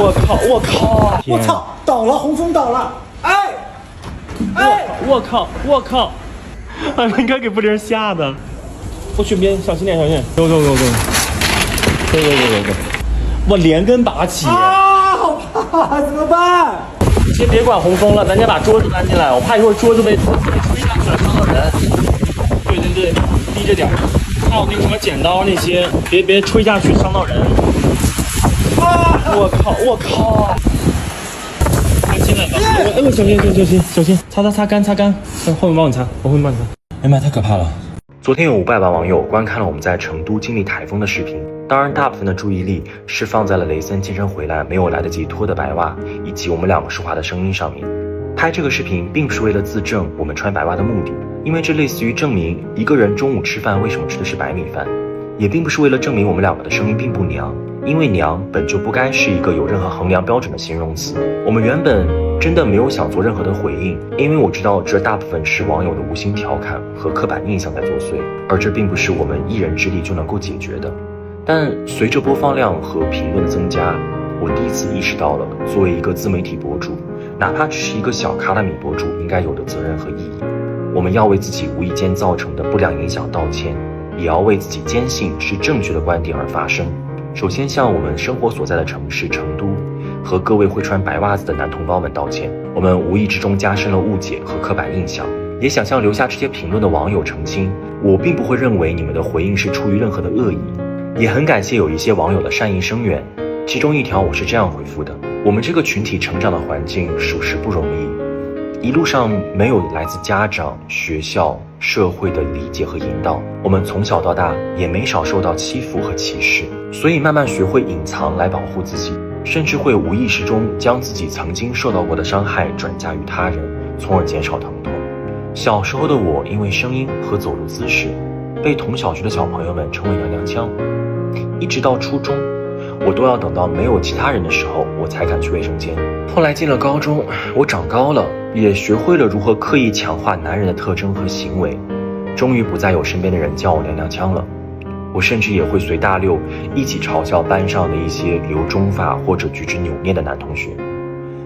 我靠！我靠！我操！倒了，洪峰倒了！哎！我靠！我靠！哎，应该给布林吓的。我去边，小心点，小心点。走。我连根拔起。啊，好怕，怎么办？先别管洪峰了，咱先把桌子搬进来，我怕一会儿桌子被吹下去了，伤到人。对，低着点。还有那个什么剪刀那些，别吹下去伤到人。啊！我靠！快进来吧！小心，擦干，后面帮你擦，我后面帮你擦。哎妈，太可怕了！昨天有500万网友观看了我们在成都经历台风的视频，当然大部分的注意力是放在了雷森健身回来没有来得及脱的白袜，以及我们两个说话的声音上面。拍这个视频并不是为了自证我们穿白袜的目的，因为这类似于证明一个人中午吃饭为什么吃的是白米饭，也并不是为了证明我们两个的声音并不娘，因为娘本就不该是一个有任何衡量标准的形容词。我们原本真的没有想做任何的回应，因为我知道这大部分是网友的无心调侃和刻板印象在作祟，而这并不是我们一人之力就能够解决的。但随着播放量和评论的增加，我第一次意识到了作为一个自媒体博主，哪怕只是一个小卡拉米博主应该有的责任和意义。我们要为自己无意间造成的不良影响道歉，也要为自己坚信是正确的观点而发声。首先向我们生活所在的城市成都和各位会穿白袜子的男同胞们道歉，我们无意之中加深了误解和刻板印象，也想向留下这些评论的网友澄清，我并不会认为你们的回应是出于任何的恶意，也很感谢有一些网友的善意声援。其中一条我是这样回复的：我们这个群体成长的环境属实不容易，一路上没有来自家长、学校、社会的理解和引导，我们从小到大也没少受到欺负和歧视，所以慢慢学会隐藏来保护自己，甚至会无意识中将自己曾经受到过的伤害转嫁于他人，从而减少疼痛。小时候的我因为声音和走路姿势，被同小区的小朋友们称为娘娘腔，一直到初中，我都要等到没有其他人的时候，我才敢去卫生间。后来进了高中，我长高了，也学会了如何刻意强化男人的特征和行为，终于不再有身边的人叫我娘娘腔了。我甚至也会随大溜一起嘲笑班上的一些留中发或者举止扭捏的男同学。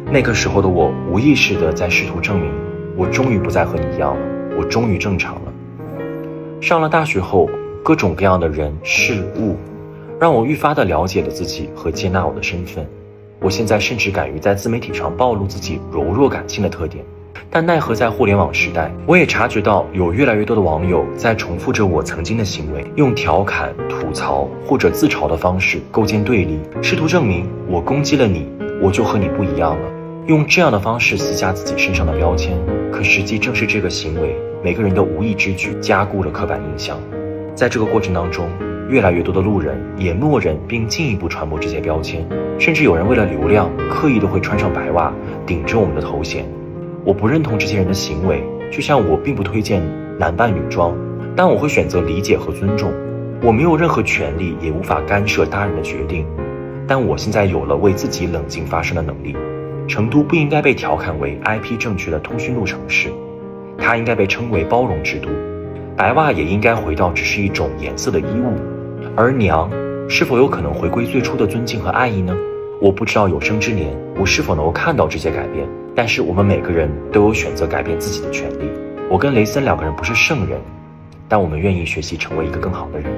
那个时候的我无意识地在试图证明，我终于不再和你一样了，我终于正常了。上了大学后，各种各样的人事物让我愈发地了解了自己和接纳我的身份。我现在甚至敢于在自媒体上暴露自己柔弱感性的特点，但奈何在互联网时代，我也察觉到有越来越多的网友在重复着我曾经的行为，用调侃、吐槽或者自嘲的方式构建对立，试图证明我攻击了你，我就和你不一样了，用这样的方式撕下自己身上的标签。可实际正是这个行为，每个人的无意之举加固了刻板印象。在这个过程当中，越来越多的路人也默认并进一步传播这些标签，甚至有人为了流量刻意的会穿上白袜顶着我们的头衔。我不认同这些人的行为，就像我并不推荐男扮女装，但我会选择理解和尊重。我没有任何权利，也无法干涉他人的决定，但我现在有了为自己冷静发声的能力。成都不应该被调侃为 IP 正确的通讯录城市，它应该被称为包容之都。白袜也应该回到只是一种颜色的衣物，而娘是否有可能回归最初的尊敬和爱意呢？我不知道有生之年我是否能够看到这些改变，但是我们每个人都有选择改变自己的权利。我跟雷森两个人不是圣人，但我们愿意学习成为一个更好的人。